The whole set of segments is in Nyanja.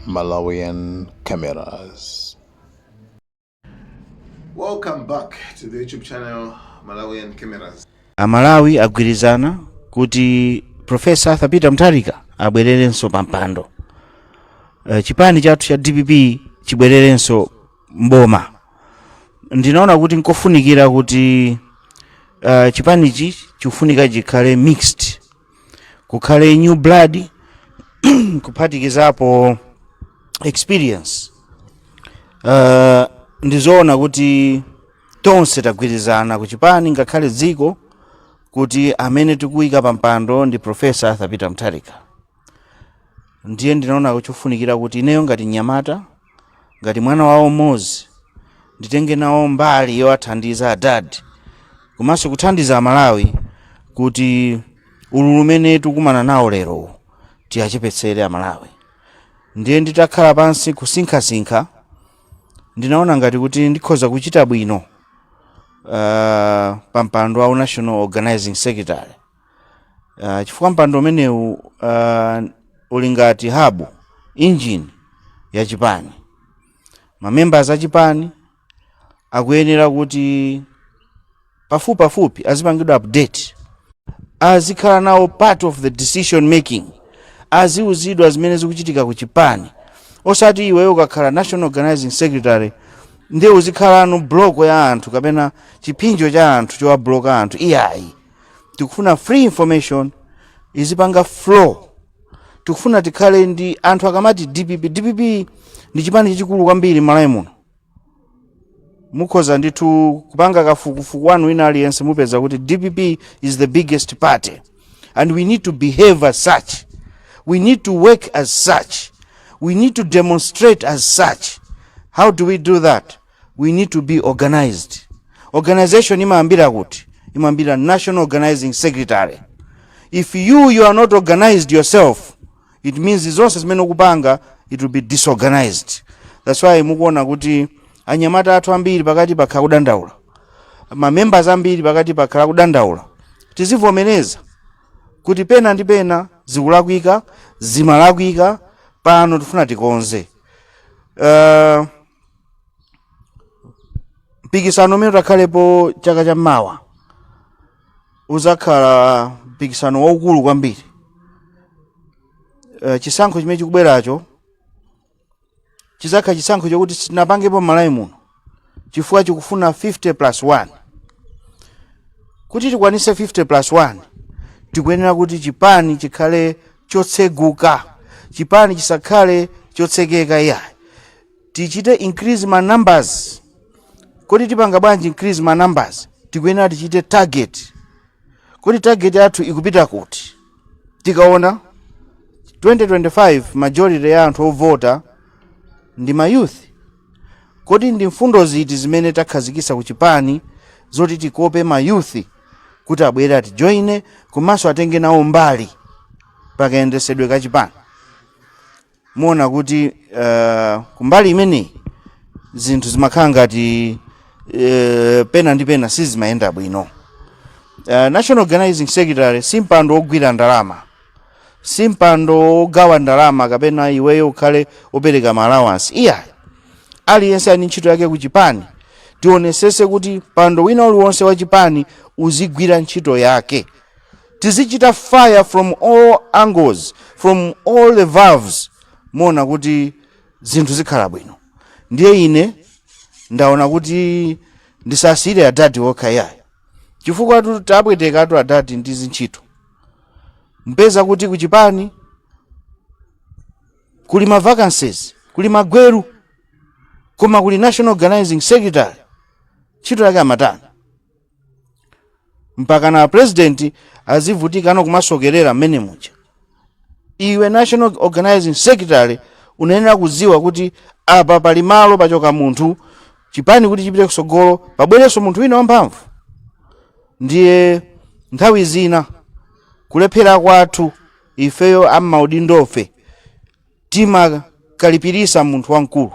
Malawian cameras. Welcome back to the YouTube channel Malawian Cameras. Amalawi agwirizana kuti Professor Arthur Peter Mutharika abwererenso pampando. Chipani chathu cha DPP chibwererenso mboma. Ndinaona kuti nkofunikira kuti chipanichi chifunika chikhale mixed, kukhale new blood kuphatikizapo experience. Ndizoona kuti tonse tagwirizana kuchipani ngakhale dziko kuti amene tikuyika pampando ndi Professor Arthur Peter Mutharika. Ndiye ndinaona kuchufunikira kuti ineyo ngati nyamata, ngati mwana wawo mmodzi, nditenge nawo mbali yowathandiza adadi komanso kuthandiza Amalawi kuti ululu umene tikumana nawo lero tiyachepetsere Amalawi. Ndiye nditakhala pansi kusinkhasinkha, ndinaona ngati kuti ndikhoza kuchita bwino pampando wa National Organizing Secretary. Chifukwa mpando umenewu uli ngati hub, engine ya chipani. Mamembers a chipani akuyenera kuti pafupi azipangidwa update, azikhala nawo part of the decision making, aziuzidwa zimene zikuchitika ku chipani. Osati iwe ukakhala National Organizing Secretary ndiye uzikhala no block ya anthu kapena chipinjo cha anthu chowa block anthu. Iyayi, tikufuna free information izipanga flow. Tikufuna tikhale ndi anthu akamati DPP ndi chipani chachikulu kwambiri Malawi muno. Mukhoza ndithu kupanga kafukufuku wanu wina aliyense mupeza kuti DPP is the biggest party and we need to behave as such. We need to work as such. We need to demonstrate as such. How do we do that? We need to be organized. Organization imaambira kuti, imaambira National Organizing Secretary. If you are not organized yourself, it means zonse zimene ukupanga it will be disorganized. That's why mukuona kuti anyamata athu ambiri pakati pakhala kudandaula, members ambiri pakati pakhala kudandaula. Tizivomereza kuti pena ndi pena zikulakwika, zimalakwika, pano tifuna tikonze. Mpikisano umene utakhalepo chaka cha mawa uzakhala mpikisano waukulu kwambiri. Chisankho chimene chikubweracho chizakhala chisankho chokuti sinapangepo Malawi muno chifukwa chikufuna 50+1. Kuti tikwanise 50+1 tikuyenera kuti chipani chikhale chotseguka, chipani chisakhale chotsekeka. Iya tichite increase my numbers. Kuti tipanga bwanji increase my numbers? Tikuyenera tichite target. Kuti target yathu ikupita kuti tikaona 2025 majority ya anthu ovota ndi ma youth. Kodi ndi mfundo ziti zimene takhazikisa ku chipani zoti tikope ma youth kuti abwere atijoine komanso atenge nawo mbali pakayendesedwe ka chipani. Muona kuti kumbali imene zinthu zimakhala ngati pena ndi pena sizimayenda bwino. National Organizing Secretary simpando ogwira ndalama, simpando ogawa ndalama kapena iweyo ukhale opereka ma allowance. Iya aliyense ali ntchito yake ku chipani. Tionesese kuti pando wina uliwonse wa chipani uzigwira ntchito yake. Tizichita fire from all angles, from all the valves. Muona kuti zinthu zikhala bwino. Ndiye ine ndaona kuti ndisasire adadi okha yayi. Chifukwa tabweteka atu adadi ndi zintchito. Mpeza kuti ku chipani kuli ma vacancies, kuli magweru, koma kuli National Organizing Secretary ntchito yake amatana. Mpaka na president azivutika no kumasokerera mmene mucha. Iwe National Organizing Secretary unayenera kuziwa kuti apa pali malo pachoka munthu, chipani kuti chipite kusogolo pabwereso munthu wina wamphamvu. Ndiye nthawi zina kulephera kwathu ifeyo ammaudindofe timakalipirisa munthu wamkulu,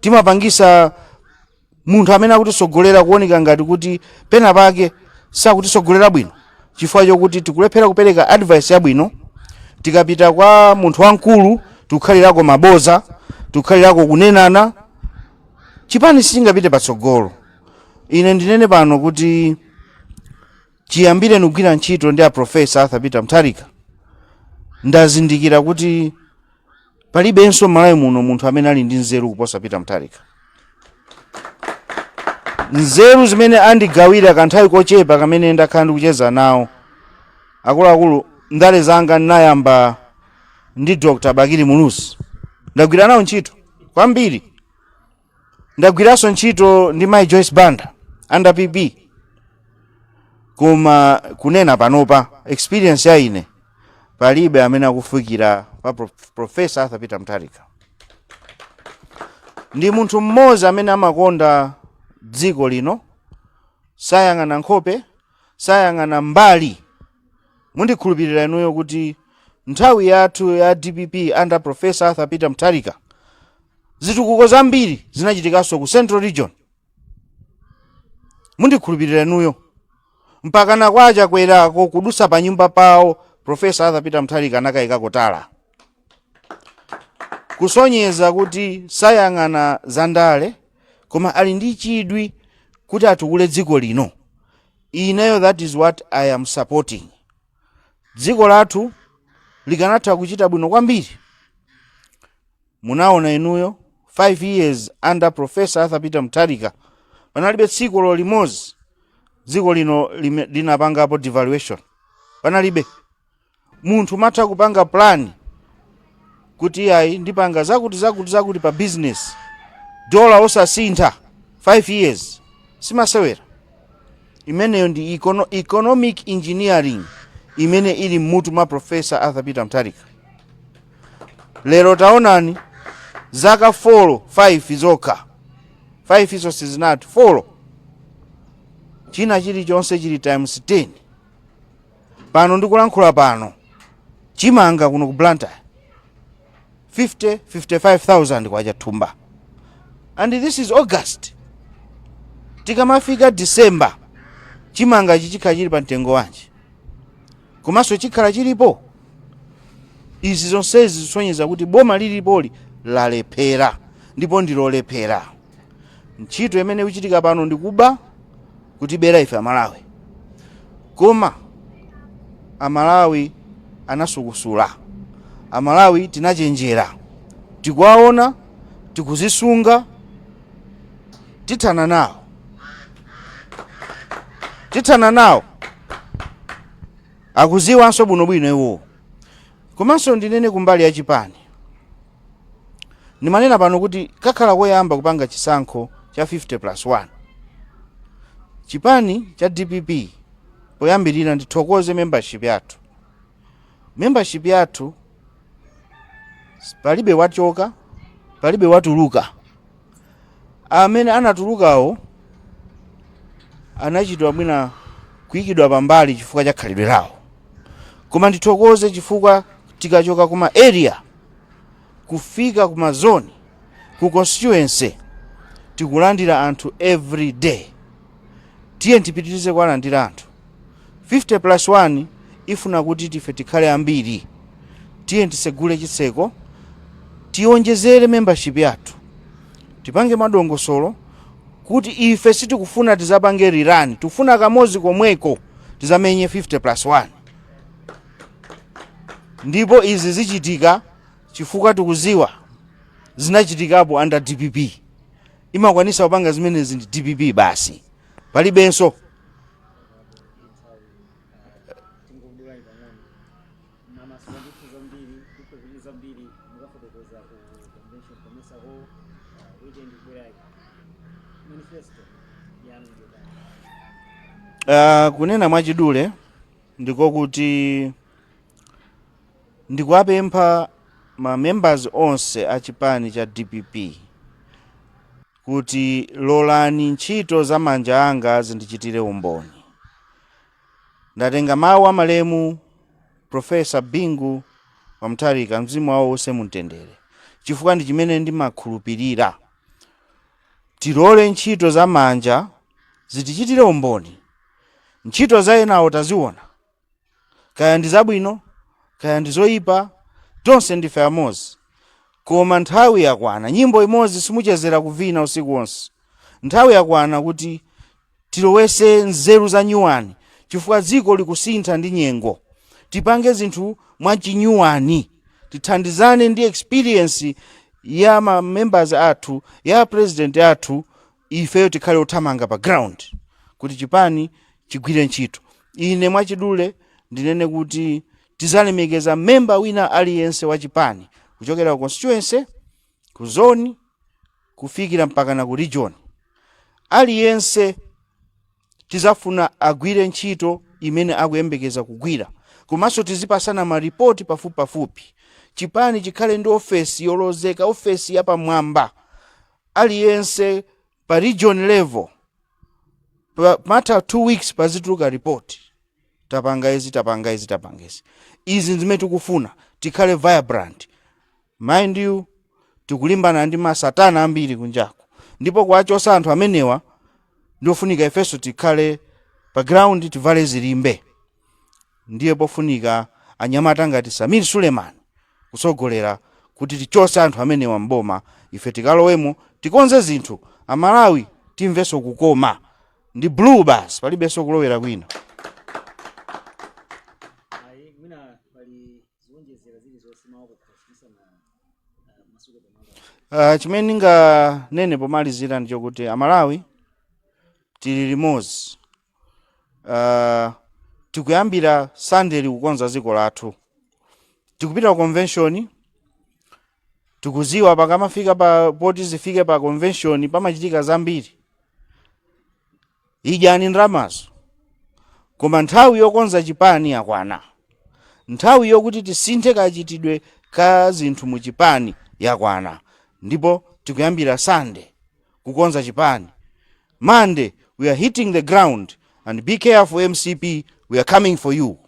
timapangisa munthu amene akutisogolera kuoneka ngati kuti pena pake sakutisogolera bwino chifukwa chokuti tikulephera kupereka advice yabwino. Tikapita kwa munthu wamkulu tikukhalirako maboza, tukhalirako kunenana, chipani sichingapite patsogolo. Ine ndinene pano kuti chiyambire kugwira ntchito ndi a Professor Arthur Peter Mutharika, ndazindikira kuti palibenso Malawi muno munthu amene ali ndi nzeru kuposa Peter Mutharika. Nzeru zimene andigawira kanthawi kochepa kamene ndakhala ndikucheza nawo akuluakulu ndale zanga ndinayamba ndi Dr. Bakiri Mulusi, ndagwira nawo ntchito kwambiri. Ndagwiranso ntchito ndi Mai Joyce Banda under PP. Koma kunena panopa experience ya ine palibe amene akufikira pa Professor Arthur Peter Mutharika. Ndi munthu mmodzi amene amakonda dziko lino, sayang'ana nkhope, sayang'ana mbali. Mundikhulupirira inuyo kuti nthawi yathu ya DPP under Professor Arthur Peter Mutharika zitukuko zambiri zinachitikanso ku Central Region. Mundikhulupirira inuyo mpaka nakwacha kwerako kudusa pa nyumba pawo Professor Arthur Peter Mutharika anakayikako tala, kusonyeza kuti sayang'ana zandale koma ali ndi chidwi kuti atukule dziko lino. Ineyo that is what I am supporting. Dziko lathu likanatha kuchita bwino kwambiri. Munaona inuyo 5 years under Professor Arthur Peter Mutharika panalibe tsiku limodzi dziko lino linapangapo devaluation. Panalibe. Munthu matha kupanga plan kuti ayi ndipanga zakuti pa business, dola osasintha 5 years simasewera. Imeneyo ndi economic engineering imene ili mmutu mwa Professor Arthur Peter Mutharika. Lero taonani zaka 5 zokha, 5 izo sizinati 4, china chilichonse chili times 10. Pano ndikulankhula pano chimanga kuno ku Blantyre 55,000 kwacha thumba, and this is August. Tikamafika December chimanga chichikhala chili pa mtengo wanji, komanso chikhala chilipo. Izi zonsezi zisonyeza kuti boma lilipoli lalephera ndipo ndilolephera. Ntchito imene ikuchitika pano ndikuba kutibera ife Amalawi, koma Amalawi anasukusula, Amalawi tinachenjera, tikuwaona, tikuzisunga, tithana nawo akuziwanso bwinobwino iwo. Komanso ndinene kumbali ya chipani, ndimanena pano kuti kakhala koyamba kupanga chisankho cha 50+1 chipani cha DPP, poyambirira ndithokoze membership yathu. Membership yathu palibe wachoka, palibe watuluka. Amene anatulukawo anachitwa mwina kuyikidwa pambali chifukwa cha khalidwe lawo. Koma ndithokoze chifukwa tikachoka kuma area kufika kuma zone ku constituency tikulandira anthu every day. Tiye tipitirize kulandira anthu. 50+1 ifuna kuti tife tikhale ambiri. Tiye tisegule chitseko, tionjezere membership yathu, tipange madongosolo kuti ife sitikufuna tizapange rirani, tufuna kamozi komweko tizamenye 50+1. Ndipo izi zichitika chifukwa tikuziwa zinachitikapo under DPP. Imakwanisa kupanga zimenezi ndi DPP basi, palibenso. Kunena mwachidule ndiko kuti ndikuwapempha ma members onse a chipani cha DPP kuti lolani ntchito za manja anga zindichitire umboni. Ndatenga mawu amalemu Professor Bingu wa Mutharika, mzimu wawo wonse mumtendere, chifukwa ndi chimene ndimakhulupirira. Tilole ntchito za manja zitichitire umboni. Ntchito za enawo taziona, kaya ndi zabwino kaya ndi zoyipa, tonse ndife amozi. koma nthawi yakwana. Nyimbo imodzi simuchezera kuvina usiku wonse. Nthawi yakwana kuti tilowese nzeru za nyuwani, chifukwa dziko likusintha ndi nyengo. Tipange zinthu mwachinyuwani, tithandizane ndi experience ya ma members athu, ya president athu, ifeyo tikhale othamanga pa ground kuti chipani chigwire ntchito. Ine mwachidule ndinene kuti tizalemekeza member wina aliyense wa chipani, kuchokera ku constituency, ku zone, kufikira mpaka na ku region. Aliyense tizafuna agwire ntchito imene akuyembekeza kugwira. Komanso tizipasana maripoti pafupi. Chipani chikhale ndi ofesi yolozeka, ofesi yapamwamba. Aliyense pa region level, matter 2 weeks pazituluka report. Tapanga izi. Izi zimene tikufuna tikhale vibrant. Mind you, tikulimbana ndi masatana ambiri kunjaku. Ndipo kwachosa anthu amenewa ndofunika ifeso tikhale pa ground, tivale zilimbe. Ndiye pofunika anyamata ngati Samir Suleiman kusogolera kuti tichosa anthu amenewa mboma, ife tikalowemo tikonze zinthu. Amalawi timveso kukoma. Ndi blue bus, palibenso kulowera kwina. Chimene nene pomalizira ndicho kuti Amalawi tili limodzi. Tikuyambira Sunday kukonza dziko lathu. Tikupita ku convention, tikuziwa pakamafika pa poti zifike pa convention pamachitika zambiri. Ijani ndramazo. Koma nthawi yokonza chipani yakwana. Nthawi yokuti tisinthe kachitidwe ka zinthu mu chipani yakwana. Ndipo tikuyambira Sunday kukonza chipani. Monday we are hitting the ground, and be careful MCP, we are coming for you.